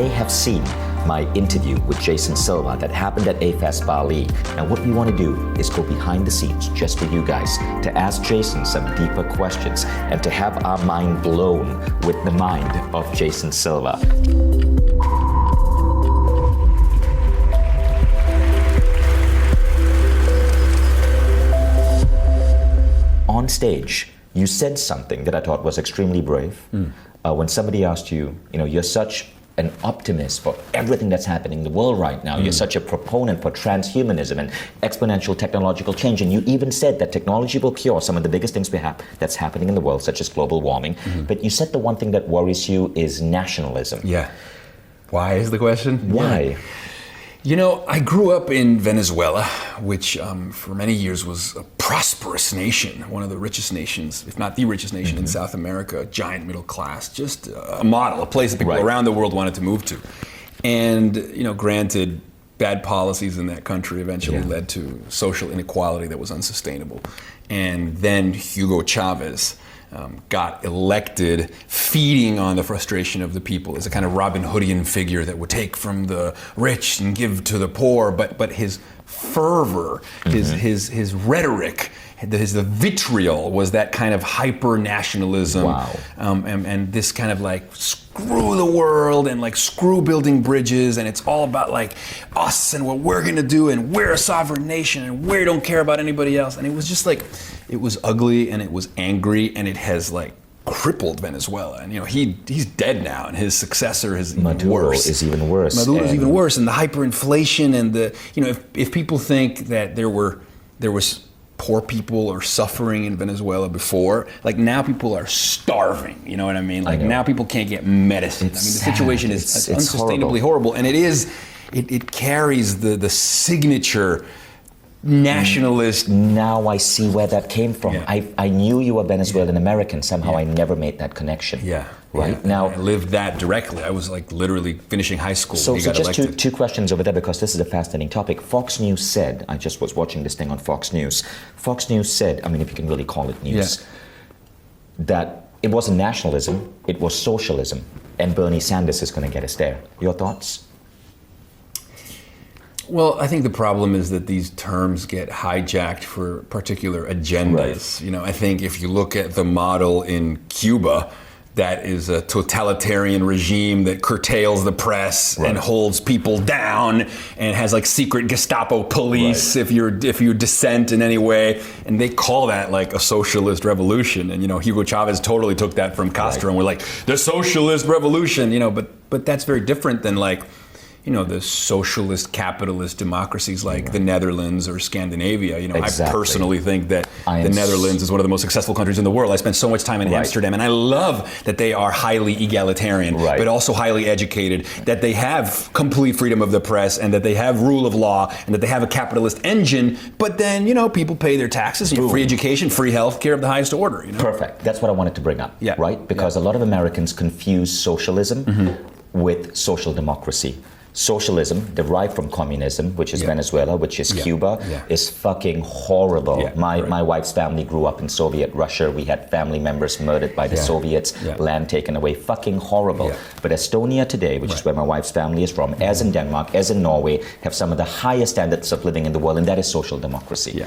have seen my interview with Jason Silva that happened at AFES Bali. Now what we want to do is go behind the scenes just for you guys to ask Jason some deeper questions and to have our mind blown with the mind of Jason Silva. On stage, you said something that I thought was extremely brave. When somebody asked you, you're such an optimist for everything that's happening in the world right now. You're such a proponent for transhumanism and exponential technological change. And you even said that technology will cure some of the biggest things that's happening in the world, such as global warming. But you said the one thing that worries you is nationalism. Yeah. Why is the question? Why? Yeah. I grew up in Venezuela, which for many years was a prosperous nation, one of the richest nations, if not the richest nation in South America, a giant middle class, just a model, a place that people around the world wanted to move to. And, granted, bad policies in that country eventually led to social inequality that was unsustainable. And then Hugo Chavez got elected, feeding on the frustration of the people as a kind of Robin Hoodian figure that would take from the rich and give to the poor. But his fervor, his rhetoric, the vitriol was that kind of hyper nationalism, and this kind of like screw the world and like screw building bridges, and it's all about like us and what we're gonna do, and we're a sovereign nation and we don't care about anybody else. And it was just like, it was ugly and it was angry, and it has like crippled Venezuela. And he's dead now, and his successor is even worse. Maduro is even worse. Maduro is even worse, and the hyperinflation and the if people think that there was poor people or suffering in Venezuela before, like now people are starving. You know what I mean? Like now people can't get medicine. The situation is unsustainably horrible, and it carries the signature nationalist. Now I see where that came from. Yeah. I knew you were Venezuelan American. Somehow I never made that connection. Right? Now I lived that directly. I was like literally finishing high school so when he got just elected. two questions over there, because this is a fascinating topic. Fox News said, I just was watching this thing on Fox News. Fox News said, if you can really call it news, that it wasn't nationalism, it was socialism, and Bernie Sanders is going to get us there. Your thoughts? Well, I think the problem is that these terms get hijacked for particular agendas. Right. I think if you look at the model in Cuba, that is a totalitarian regime that curtails the press and holds people down and has like secret Gestapo police if you dissent in any way, and they call that like a socialist revolution. And Hugo Chavez totally took that from Castro, and we're like the socialist revolution. But that's very different than like the socialist capitalist democracies like the Netherlands or Scandinavia. Exactly. I personally think that the Netherlands is one of the most successful countries in the world. I spent so much time in Amsterdam, and I love that they are highly egalitarian, but also highly educated, that they have complete freedom of the press, and that they have rule of law, and that they have a capitalist engine. But then, people pay their taxes, free education, free health care of the highest order. Perfect. That's what I wanted to bring up, right? Because a lot of Americans confuse socialism with social democracy. Socialism, derived from communism, which is Venezuela, which is Cuba, is fucking horrible. My wife's family grew up in Soviet Russia. We had family members murdered by the Soviets, land taken away. Fucking horrible. But Estonia today, which is where my wife's family is from, as in Denmark, as in Norway, have some of the highest standards of living in the world, and that is social democracy.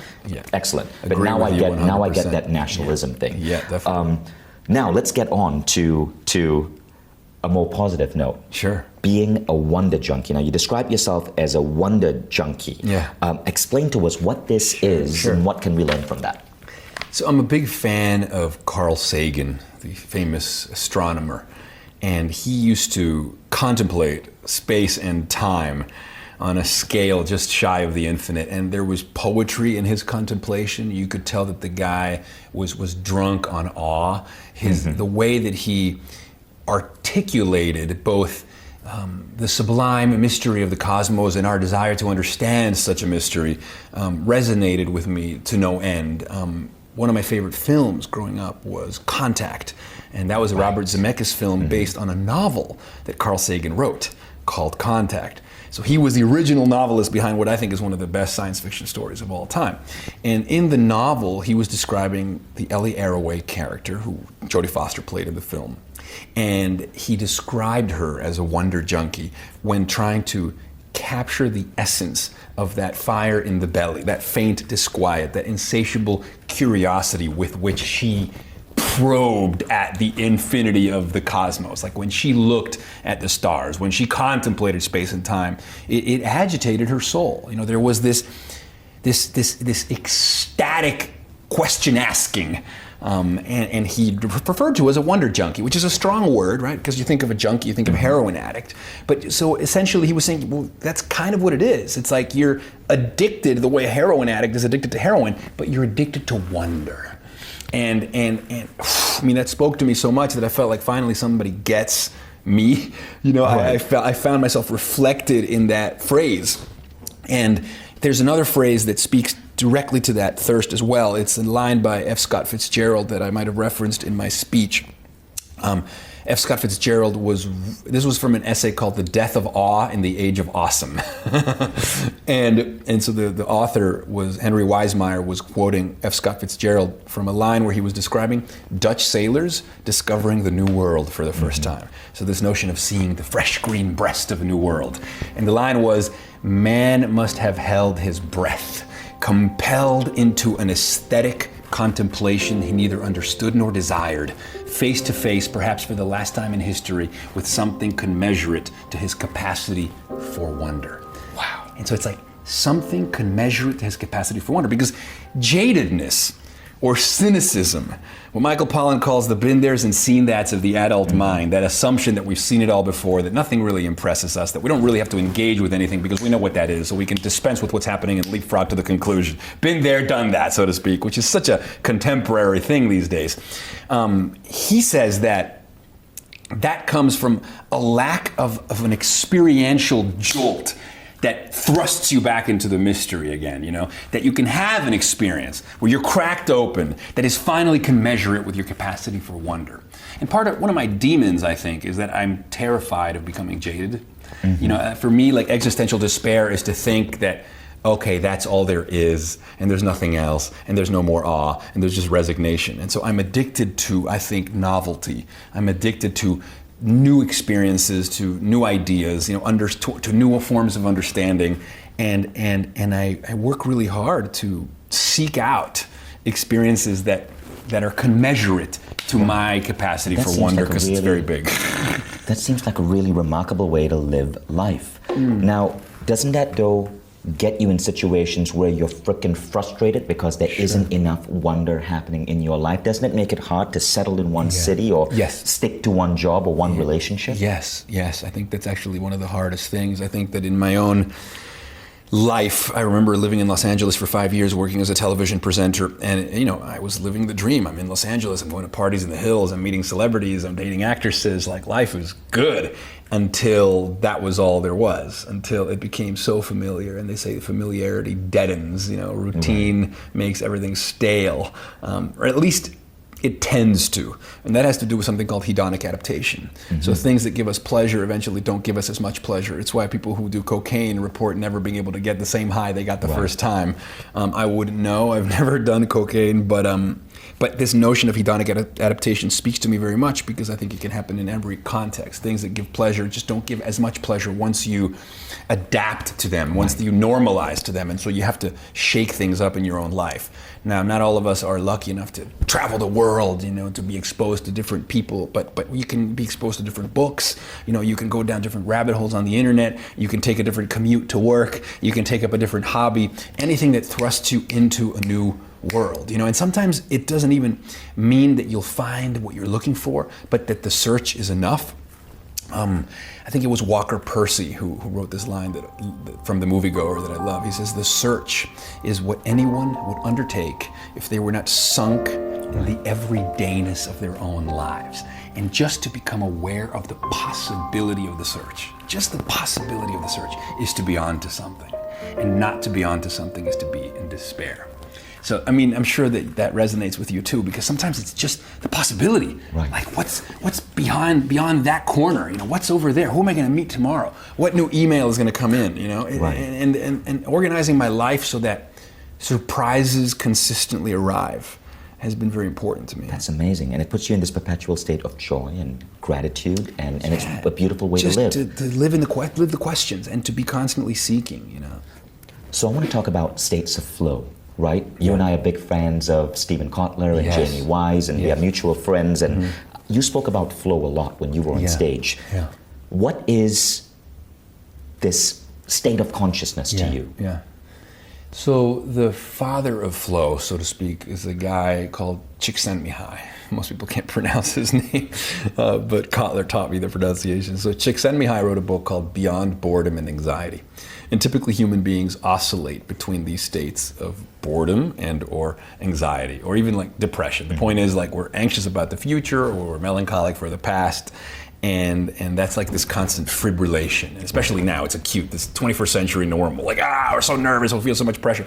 Excellent. But now I get that nationalism thing. Yeah, definitely. Now let's get on to a more positive note. Sure. Being a wonder junkie. Now, you describe yourself as a wonder junkie. Explain to us what this is and what can we learn from that. So I'm a big fan of Carl Sagan, the famous astronomer, and he used to contemplate space and time on a scale just shy of the infinite, and there was poetry in his contemplation. You could tell that the guy was drunk on awe. The way that he articulated both the sublime mystery of the cosmos and our desire to understand such a mystery resonated with me to no end. One of my favorite films growing up was Contact, and that was a Robert Zemeckis film based on a novel that Carl Sagan wrote called Contact. So he was the original novelist behind what I think is one of the best science fiction stories of all time. And in the novel, he was describing the Ellie Arroway character, who Jodie Foster played in the film. And he described her as a wonder junkie when trying to capture the essence of that fire in the belly, that faint disquiet, that insatiable curiosity with which she probed at the infinity of the cosmos. Like when she looked at the stars, when she contemplated space and time, it agitated her soul. You know, there was this ecstatic question asking. And he referred to as a wonder junkie, which is a strong word, right? Because you think of a junkie, you think of a heroin addict. But so essentially he was saying, well, that's kind of what it is. It's like you're addicted the way a heroin addict is addicted to heroin, but you're addicted to wonder. And I mean, that spoke to me so much that I felt like finally somebody gets me. You know, right. I found myself reflected in that phrase. And there's another phrase that speaks directly to that thirst as well. It's a line by F. Scott Fitzgerald that I might have referenced in my speech. F. Scott Fitzgerald this was from an essay called The Death of Awe in the Age of Awesome. and so the author was, Henry Weismeyer, was quoting F. Scott Fitzgerald from a line where he was describing Dutch sailors discovering the New World for the first time. So this notion of seeing the fresh green breast of a new world. And the line was, man must have held his breath, compelled into an aesthetic contemplation he neither understood nor desired, face to face, perhaps for the last time in history, with something commensurate to his capacity for wonder. Wow. And so it's like something commensurate to his capacity for wonder, because jadedness or cynicism, what Michael Pollan calls the been there's and seen that's of the adult mind, that assumption that we've seen it all before, that nothing really impresses us, that we don't really have to engage with anything because we know what that is, so we can dispense with what's happening and leapfrog to the conclusion. Been there, done that, so to speak, which is such a contemporary thing these days. He says that comes from a lack of an experiential jolt that thrusts you back into the mystery again, you know, that you can have an experience where you're cracked open that is finally commensurate with your capacity for wonder. And one of my demons, I think, is that I'm terrified of becoming jaded. Mm-hmm. You know, for me, like existential despair is to think that, okay, that's all there is, and there's nothing else, and there's no more awe, and there's just resignation. And so I'm addicted to, I think, novelty. I'm addicted to new experiences, to new ideas, you know, to new forms of understanding, and I work really hard to seek out experiences that are commensurate to my capacity for wonder, because it's very big. That seems like a really remarkable way to live life. Now, doesn't that though get you in situations where you're freaking frustrated because there isn't enough wonder happening in your life? Doesn't it make it hard to settle in one city or stick to one job or one relationship? Yes. I think that's actually one of the hardest things. I think that in my own life, I remember living in Los Angeles for 5 years, working as a television presenter, and you know, I was living the dream. I'm in Los Angeles, I'm going to parties in the hills, I'm meeting celebrities, I'm dating actresses, like life was good until that was all there was, until it became so familiar. And they say familiarity deadens, you know, routine makes everything stale, or at least it tends to. And that has to do with something called hedonic adaptation. So things that give us pleasure eventually don't give us as much pleasure. It's why people who do cocaine report never being able to get the same high they got the first time. I wouldn't know, I've never done cocaine, but this notion of hedonic adaptation speaks to me very much, because I think it can happen in every context. Things that give pleasure just don't give as much pleasure once you adapt to them, once you normalize to them. And so you have to shake things up in your own life. Now, not all of us are lucky enough to travel the world, you know, to be exposed to different people, but you can be exposed to different books. You know, you can go down different rabbit holes on the internet. You can take a different commute to work. You can take up a different hobby. Anything that thrusts you into a new world, you know, and sometimes it doesn't even mean that you'll find what you're looking for, but that the search is enough. I think it was Walker Percy who wrote this line from The Moviegoer that I love. He says, "The search is what anyone would undertake if they were not sunk in the everydayness of their own lives." And just to become aware of the possibility of the search, just the possibility of the search, is to be onto something. And not to be onto something is to be in despair. So, I mean, I'm sure that resonates with you too, because sometimes it's just the possibility. Right. Like, what's beyond that corner? You know, what's over there? Who am I going to meet tomorrow? What new email is going to come in? You know, and organizing my life so that surprises consistently arrive has been very important to me. That's amazing. And it puts you in this perpetual state of joy and gratitude, and it's a beautiful way just to live. To live live the questions and to be constantly seeking, you know. So I want to talk about states of flow, right? You and I are big fans of Stephen Kotler and Jamie Wise, and we have mutual friends, and you spoke about flow a lot when you were on stage. Yeah. What is this state of consciousness to you? Yeah. So the father of flow, so to speak, is a guy called Csikszentmihalyi. Most people can't pronounce his name, but Kotler taught me the pronunciation. So Csikszentmihalyi wrote a book called Beyond Boredom and Anxiety. And typically human beings oscillate between these states of boredom and or anxiety, or even like depression. The point is, like, we're anxious about the future, or we're melancholic for the past. And that's like this constant fibrillation, especially now. It's acute, this 21st century normal. Like, we're so nervous, we feel so much pressure.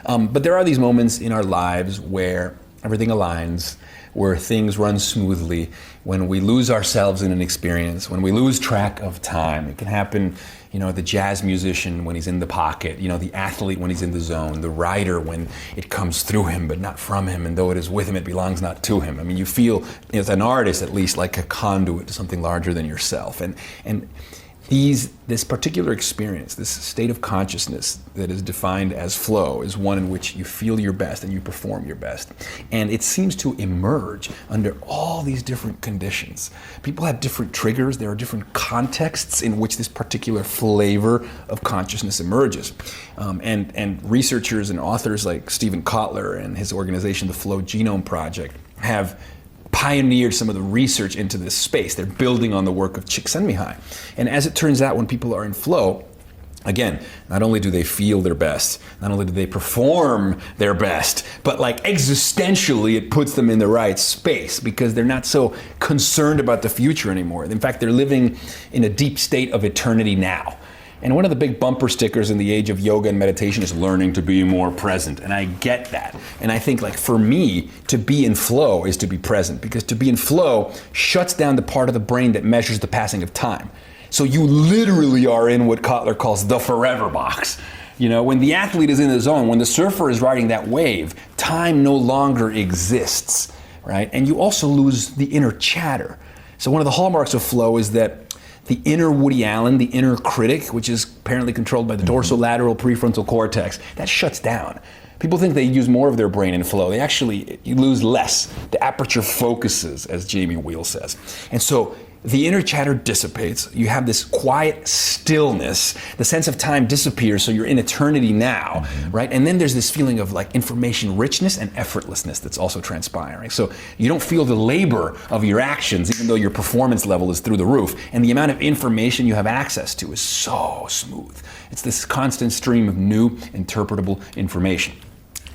But there are these moments in our lives where everything aligns, where things run smoothly, when we lose ourselves in an experience, when we lose track of time. It can happen, you know, the jazz musician when he's in the pocket, you know, the athlete when he's in the zone, the writer when it comes through him but not from him, and though it is with him, it belongs not to him. I mean, you feel, as an artist at least, like a conduit to something larger than yourself. And this particular experience, this state of consciousness that is defined as flow, is one in which you feel your best and you perform your best. And it seems to emerge under all these different conditions. People have different triggers. There are different contexts in which this particular flavor of consciousness emerges. And researchers and authors like Stephen Kotler and his organization, the Flow Genome Project, have pioneered some of the research into this space. They're building on the work of Csikszentmihalyi. And as it turns out, when people are in flow, again, not only do they feel their best, not only do they perform their best, but like existentially it puts them in the right space, because they're not so concerned about the future anymore. In fact, they're living in a deep state of eternity now. And one of the big bumper stickers in the age of yoga and meditation is learning to be more present. And I get that. And I think, like, for me, to be in flow is to be present, because to be in flow shuts down the part of the brain that measures the passing of time. So you literally are in what Kotler calls the forever box. You know, when the athlete is in the zone, when the surfer is riding that wave, time no longer exists, right? And you also lose the inner chatter. So one of the hallmarks of flow is that the inner Woody Allen, the inner critic, which is apparently controlled by the dorsolateral prefrontal cortex, that shuts down. People think they use more of their brain in flow. You lose less. The aperture focuses, as Jamie Wheal says. And so the inner chatter dissipates. You have this quiet stillness. The sense of time disappears, so you're in eternity now, right? And then there's this feeling of like information richness and effortlessness that's also transpiring. So you don't feel the labor of your actions, even though your performance level is through the roof. And the amount of information you have access to is so smooth. It's this constant stream of new, interpretable information.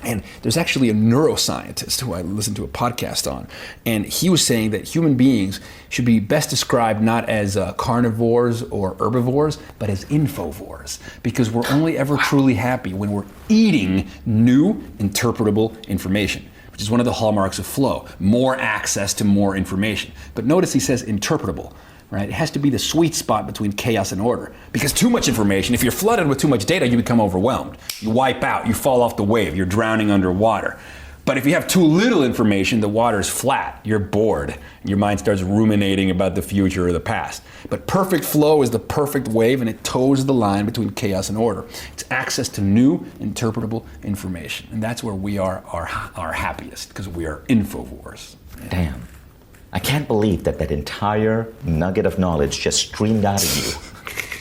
And there's actually a neuroscientist who I listened to a podcast on, and he was saying that human beings should be best described not as carnivores or herbivores, but as infovores, because we're only ever truly happy when we're eating new, interpretable information, which is one of the hallmarks of flow, more access to more information. But notice he says interpretable. Right? It has to be the sweet spot between chaos and order. Because too much information, if you're flooded with too much data, you become overwhelmed. You wipe out, you fall off the wave, you're drowning underwater. But if you have too little information, the water's flat, you're bored, and your mind starts ruminating about the future or the past. But perfect flow is the perfect wave, and it toes the line between chaos and order. It's access to new, interpretable information. And that's where we are our happiest, because we are infovores. Damn. I can't believe that entire nugget of knowledge just streamed out of you.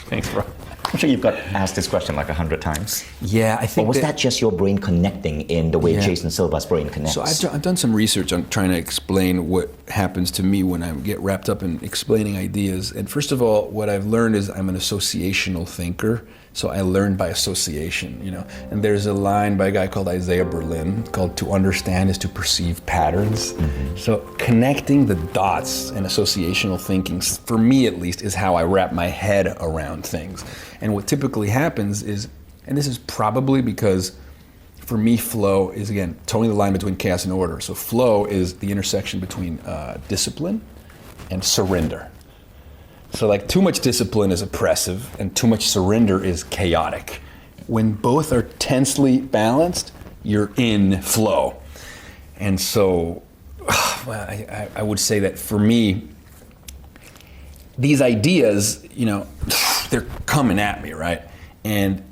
Thanks, bro. I'm sure you've got asked this question like 100 times. Yeah, I think. Or was that just your brain connecting in the way Jason Silva's brain connects? So I've done some research on trying to explain what happens to me when I get wrapped up in explaining ideas. And first of all, what I've learned is I'm an associational thinker. So I learned by association, you know. And there's a line by a guy called Isaiah Berlin called "To understand is to perceive patterns." So connecting the dots and associational thinking, for me at least, is how I wrap my head around things. And what typically happens is, and this is probably because for me flow is, again, toeing the line between chaos and order. So flow is the intersection between discipline and surrender. So like too much discipline is oppressive and too much surrender is chaotic. When both are tensely balanced, you're in flow. And so I would say that for me, these ideas, they're coming at me, right? And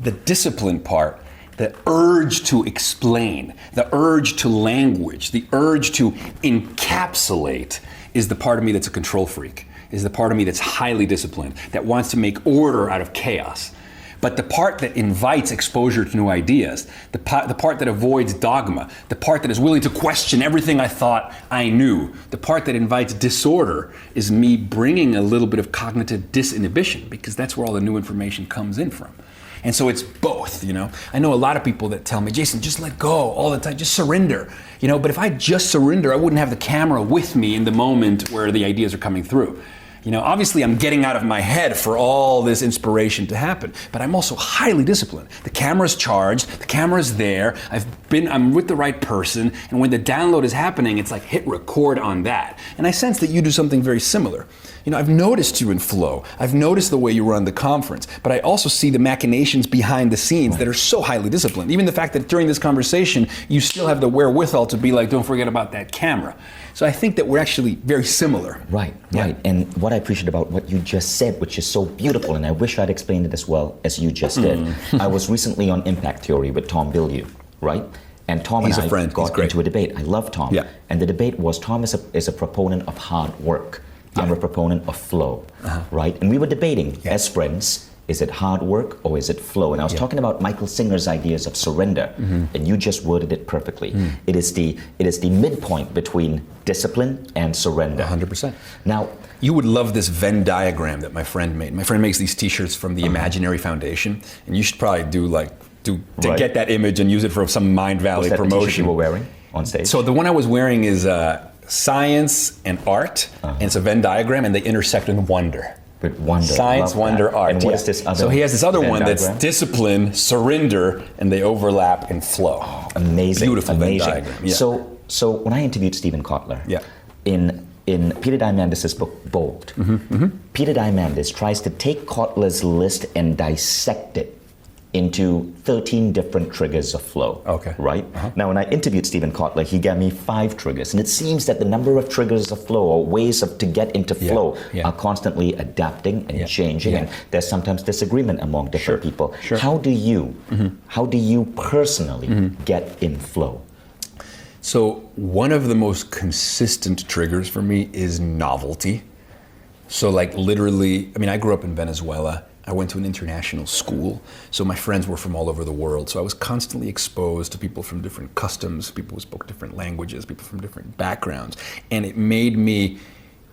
the discipline part, the urge to explain, the urge to language, the urge to encapsulate is the part of me that's a control freak, is the part of me that's highly disciplined, that wants to make order out of chaos. But the part that invites exposure to new ideas, the part that avoids dogma, the part that is willing to question everything I thought I knew, the part that invites disorder is me bringing a little bit of cognitive disinhibition, because that's where all the new information comes in from. And so it's both, I know a lot of people that tell me, Jason, just let go all the time, just surrender. But if I just surrender, I wouldn't have the camera with me in the moment where the ideas are coming through. Obviously I'm getting out of my head for all this inspiration to happen, but I'm also highly disciplined. The camera's charged, the camera's there, I'm with the right person, and when the download is happening, it's like hit record on that. And I sense that you do something very similar. I've noticed you in flow. I've noticed the way you run the conference, but I also see the machinations behind the scenes that are so highly disciplined. Even the fact that during this conversation, you still have the wherewithal to be like, don't forget about that camera. So I think that we're actually very similar. Right. And what I appreciate about what you just said, which is so beautiful, and I wish I'd explained it as well as you just did. I was recently on Impact Theory with Tom Bilyeu, right? And Tom He's and a friend. I got into a debate. I love Tom. Yeah. And the debate was Tom is a proponent of hard work. I'm a proponent of flow, right? And we were debating as friends, is it hard work or is it flow? And I was talking about Michael Singer's ideas of surrender, and you just worded it perfectly. It is the midpoint between discipline and surrender. 100%. Now, you would love this Venn diagram that my friend made. My friend makes these T-shirts from the Imaginary Foundation, and you should probably get that image and use it for some Mind Valley promotion. The t-shirt you were wearing on stage? So the one I was wearing is science and art, and it's a Venn diagram, and they intersect in wonder. With wonder. Science, wonder, art. And what is this other? So he has this other Venn one diagram? that's discipline, surrender, and they overlap in flow. Oh, amazing. Beautiful amazing. Venn diagram. Yeah. So when I interviewed Stephen Kotler, in Peter Diamandis' book Bold, Peter Diamandis tries to take Kotler's list and dissect it into 13 different triggers of flow. Okay. Right? Now, when I interviewed Stephen Kotler, he gave me 5 triggers. And it seems that the number of triggers of flow or ways to get into flow are constantly adapting and changing. And there's sometimes disagreement among different people. Sure. How do you personally get in flow? So one of the most consistent triggers for me is novelty. So literally, I grew up in Venezuela. I went to an international school, so my friends were from all over the world. So I was constantly exposed to people from different customs, people who spoke different languages, people from different backgrounds. And it made me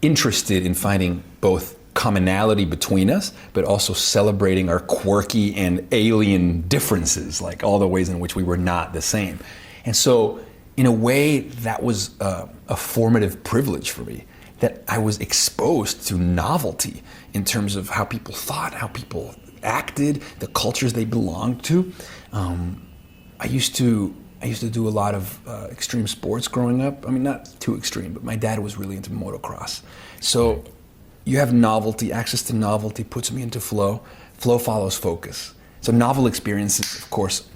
interested in finding both commonality between us, but also celebrating our quirky and alien differences, like all the ways in which we were not the same. And so, in a way, that was a formative privilege for me, that I was exposed to novelty in terms of how people thought, how people acted, the cultures they belonged to. I used to do a lot of extreme sports growing up. Not too extreme, but my dad was really into motocross. So you have novelty, access to novelty puts me into flow. Flow follows focus. So novel experiences, of course,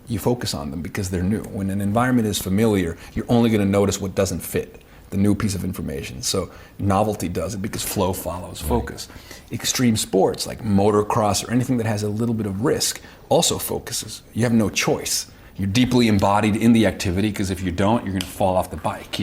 you focus on them because they're new. When an environment is familiar, you're only going to notice what doesn't fit, the new piece of information. So novelty does it because flow follows focus. Extreme sports like motocross or anything that has a little bit of risk also focuses. You have no choice. You're deeply embodied in the activity because if you don't, you're going to fall off the bike,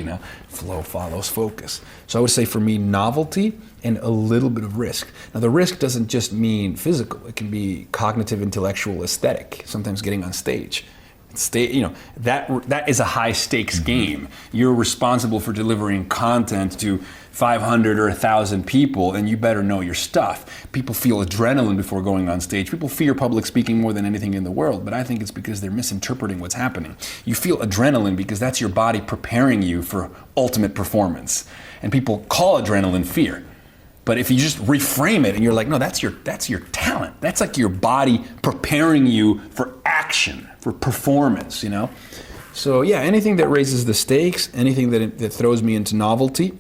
Flow follows focus. So I would say for me, novelty and a little bit of risk. Now the risk doesn't just mean physical. It can be cognitive, intellectual, aesthetic, sometimes getting on stage. That is a high stakes game. You're responsible for delivering content to 500 or 1,000 people, and you better know your stuff. People feel adrenaline before going on stage. People fear public speaking more than anything in the world, but I think it's because they're misinterpreting what's happening. You feel adrenaline because that's your body preparing you for ultimate performance. And people call adrenaline fear. But if you just reframe it and you're like, no, that's your talent. That's like your body preparing you for action, for performance, So yeah, anything that raises the stakes, anything that throws me into novelty.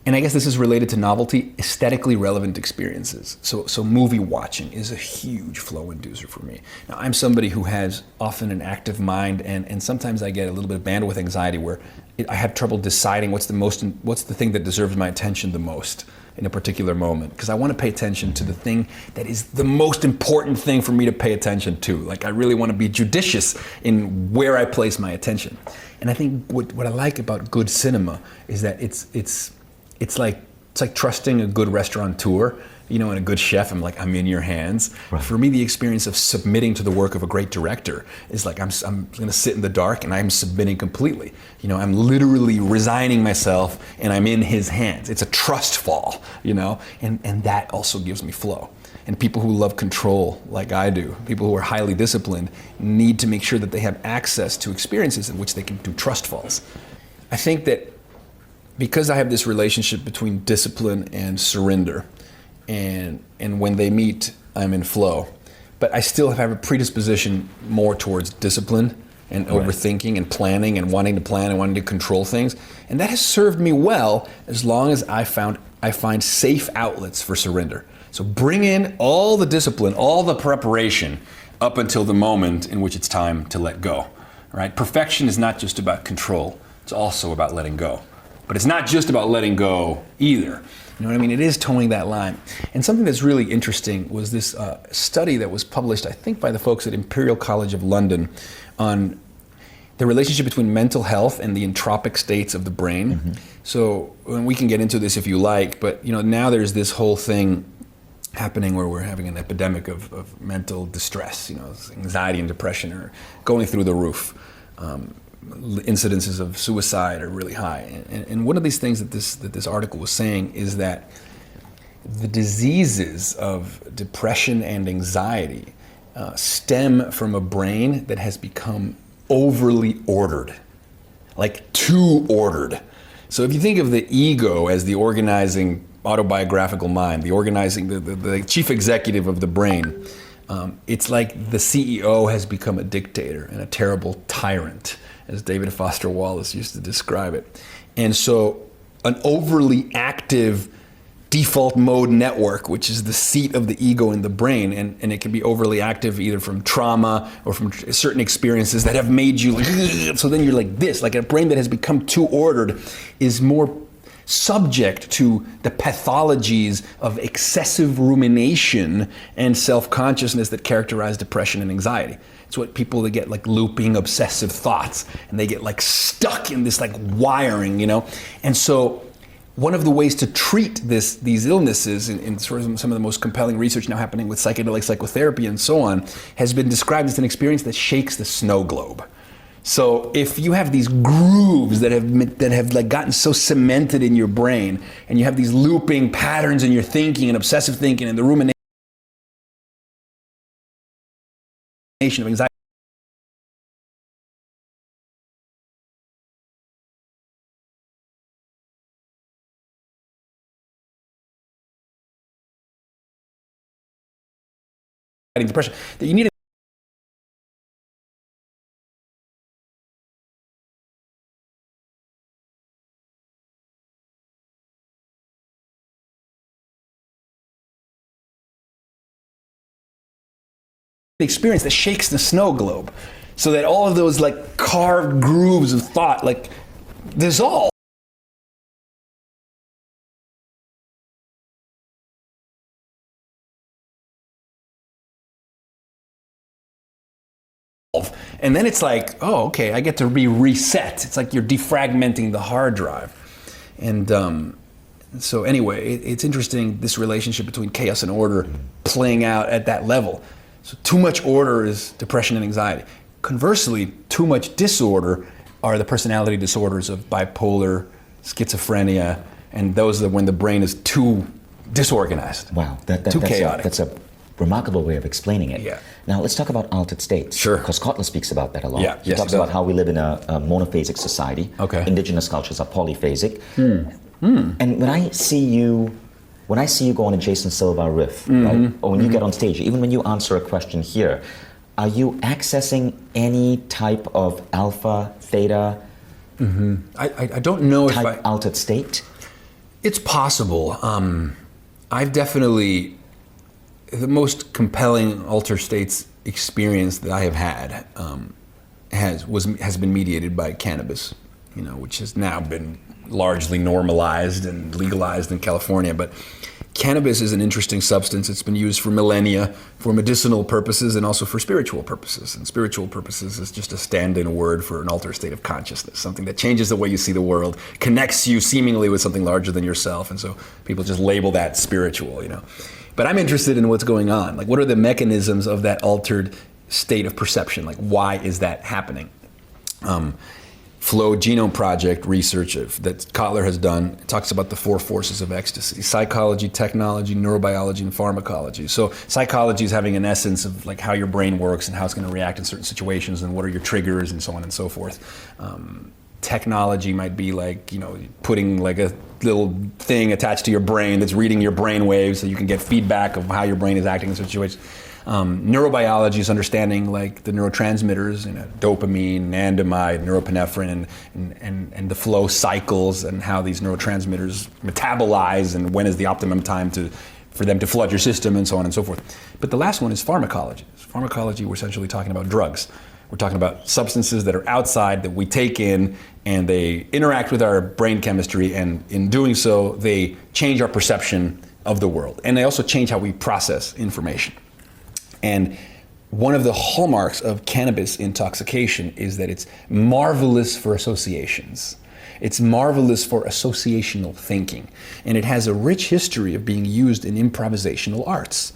And I guess this is related to novelty, aesthetically relevant experiences. So movie watching is a huge flow inducer for me. Now, I'm somebody who has often an active mind, and sometimes I get a little bit of bandwidth anxiety where I have trouble deciding what's the thing that deserves my attention the most in a particular moment, because I want to pay attention to the thing that is the most important thing for me to pay attention to. Like, I really want to be judicious in where I place my attention. And I think what I like about good cinema is that it's like trusting a good restaurateur, and a good chef. I'm in your hands. Right. For me, the experience of submitting to the work of a great director is like I'm going to sit in the dark and I'm submitting completely. I'm literally resigning myself and I'm in his hands. It's a trust fall, and that also gives me flow. And people who love control, like I do, people who are highly disciplined, need to make sure that they have access to experiences in which they can do trust falls. I think that because I have this relationship between discipline and surrender, and when they meet, I'm in flow. But I still have a predisposition more towards discipline and overthinking and planning and wanting to plan and wanting to control things. And that has served me well as long as I find safe outlets for surrender. So bring in all the discipline, all the preparation up until the moment in which it's time to let go. Right? Perfection is not just about control, it's also about letting go. But it's not just about letting go either. You know what I mean? It is towing that line. And something that's really interesting was this study that was published, I think, by the folks at Imperial College of London on the relationship between mental health and the entropic states of the brain. Mm-hmm. So, and we can get into this if you like, but now there's this whole thing happening where we're having an epidemic of mental distress. Anxiety and depression are going through the roof. Incidences of suicide are really high. And one of these things that this article was saying is that the diseases of depression and anxiety stem from a brain that has become overly ordered, like too ordered. So if you think of the ego as the organizing autobiographical mind, the organizing, the chief executive of the brain, it's like the CEO has become a dictator and a terrible tyrant, as David Foster Wallace used to describe it. And so an overly active default mode network, which is the seat of the ego in the brain, and it can be overly active either from trauma or from certain experiences that have made you like, so then you're like this, like a brain that has become too ordered is more subject to the pathologies of excessive rumination and self-consciousness that characterize depression and anxiety. It's what people that get like looping obsessive thoughts, and they get like stuck in this like wiring, And so one of the ways to treat these illnesses, in sort of some of the most compelling research now happening with psychedelic psychotherapy and so on, has been described as an experience that shakes the snow globe. So if you have these grooves that have like gotten so cemented in your brain, and you have these looping patterns in your thinking and obsessive thinking and the rumination of anxiety, depression, that you need the experience that shakes the snow globe, so that all of those like carved grooves of thought like dissolve. And then it's like, oh, okay, I get to be reset. It's like you're defragmenting the hard drive. And so anyway, it's interesting, this relationship between chaos and order playing out at that level. So too much order is depression and anxiety. Conversely, too much disorder are the personality disorders of bipolar, schizophrenia, and those are when the brain is too disorganized. Wow, too chaotic. That's a remarkable way of explaining it. Yeah. Now let's talk about altered states. Sure. Because Kotler speaks about that a lot. Yeah. He talks about how we live in a monophasic society. Okay. Indigenous cultures are polyphasic. And when I see you go on a Jason Silva riff, right? Or when you get on stage, even when you answer a question here, are you accessing any type of alpha, theta, I don't know type altered state? It's possible. I've definitely, the most compelling altered states experience that I have had has been mediated by cannabis, which has now been largely normalized and legalized in California. But cannabis is an interesting substance. It's been used for millennia for medicinal purposes and also for spiritual purposes. And spiritual purposes is just a stand-in word for an altered state of consciousness, something that changes the way you see the world, connects you seemingly with something larger than yourself. And so people just label that spiritual, But I'm interested in what's going on. Like, what are the mechanisms of that altered state of perception? Like, why is that happening? Flow Genome Project research that Kotler has done talks about the 4 forces of ecstasy: psychology, technology, neurobiology, and pharmacology. So psychology is having an essence of like how your brain works and how it's going to react in certain situations and what are your triggers and so on and so forth. Technology might be like, putting like a little thing attached to your brain that's reading your brain waves so you can get feedback of how your brain is acting in situations. Neurobiology is understanding like the neurotransmitters, dopamine, anandamide, norepinephrine, and the flow cycles and how these neurotransmitters metabolize and when is the optimum time for them to flood your system and so on and so forth. But the last one is pharmacology. Pharmacology, we're essentially talking about drugs. We're talking about substances that are outside that we take in and they interact with our brain chemistry, and in doing so, they change our perception of the world. And they also change how we process information. And one of the hallmarks of cannabis intoxication is that it's marvelous for associations. It's marvelous for associational thinking. And it has a rich history of being used in improvisational arts.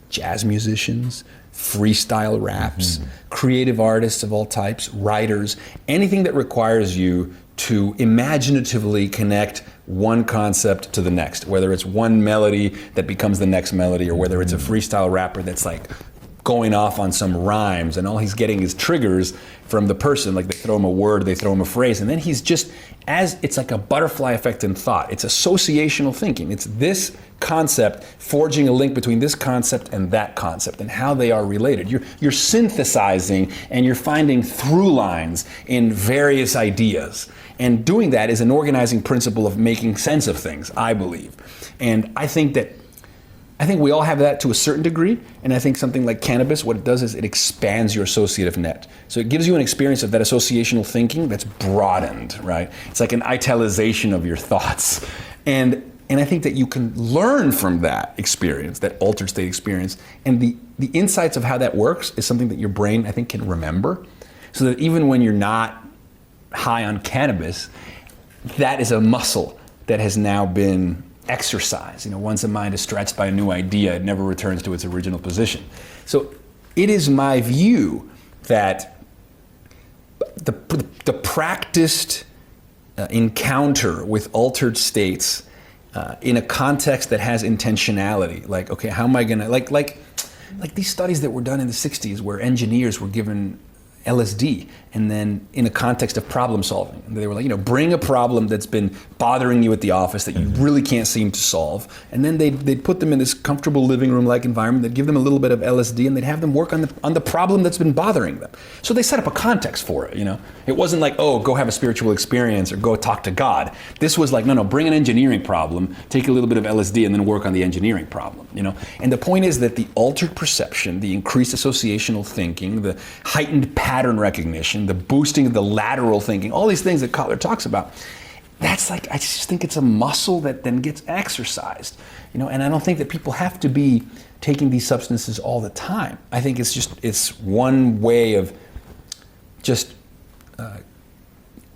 Jazz musicians, freestyle raps, creative artists of all types, writers, anything that requires you to imaginatively connect one concept to the next, whether it's one melody that becomes the next melody, or whether it's a freestyle rapper that's like going off on some rhymes and all he's getting is triggers from the person, like they throw him a word, they throw him a phrase, and then he's just, it's like a butterfly effect in thought. It's associational thinking. It's this concept forging a link between this concept and that concept and how they are related. You're synthesizing and you're finding through lines in various ideas. And doing that is an organizing principle of making sense of things, I believe. And I think we all have that to a certain degree, and I think something like cannabis, what it does is it expands your associative net. So it gives you an experience of that associational thinking that's broadened, right? It's like an italization of your thoughts. And I think that you can learn from that experience, that altered state experience, and the insights of how that works is something that your brain, I think, can remember, so that even when you're not high on cannabis, that is a muscle that has now been exercise. Once a mind is stretched by a new idea, it never returns to its original position. So it is my view that the practiced encounter with altered states in a context that has intentionality, like, okay, how am I gonna, like these studies that were done in the 60s where engineers were given LSD, and then in a context of problem solving. And they were like, bring a problem that's been bothering you at the office that you really can't seem to solve. And then they'd put them in this comfortable living room-like environment. They'd give them a little bit of LSD, and they'd have them work on the problem that's been bothering them. So they set up a context for it, It wasn't like, oh, go have a spiritual experience or go talk to God. This was like, no, bring an engineering problem, take a little bit of LSD, and then work on the engineering problem, And the point is that the altered perception, the increased associational thinking, the heightened pattern recognition, the boosting of the lateral thinking, all these things that Kotler talks about, that's like, I just think it's a muscle that then gets exercised, and I don't think that people have to be taking these substances all the time. I think it's one way of just,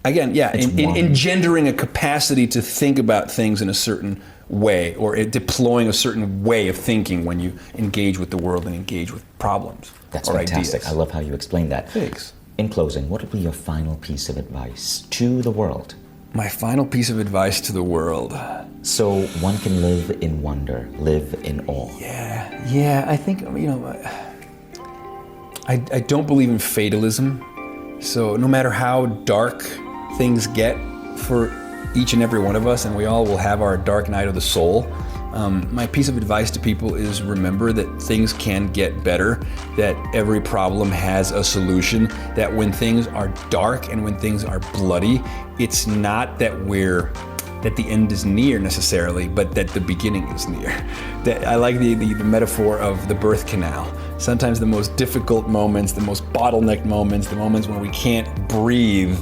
engendering a capacity to think about things in a certain way, or deploying a certain way of thinking when you engage with the world and engage with problems. That's fantastic. Ideas. I love how you explain that. Thanks. In closing, what would be your final piece of advice to the world? My final piece of advice to the world. So one can live in wonder, live in awe. Yeah. I think, I don't believe in fatalism. So no matter how dark things get for each and every one of us, and we all will have our dark night of the soul, my piece of advice to people is remember that things can get better, that every problem has a solution, that when things are dark and when things are bloody, it's not that we're that the end is near necessarily, but that the beginning is near. I like the metaphor of the birth canal. Sometimes the most difficult moments, the most bottlenecked moments, the moments when we can't breathe,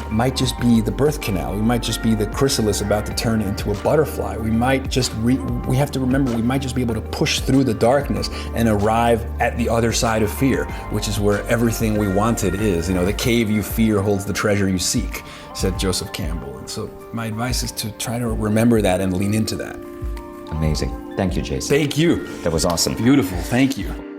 might just be the birth canal. We might just be the chrysalis about to turn into a butterfly. We might just, we have to remember, we might just be able to push through the darkness and arrive at the other side of fear, which is where everything we wanted is. You know, the cave you fear holds the treasure you seek, said Joseph Campbell. And so my advice is to try to remember that and lean into that. Amazing. Thank you, Jason. Thank you. That was awesome. Beautiful. Thank you.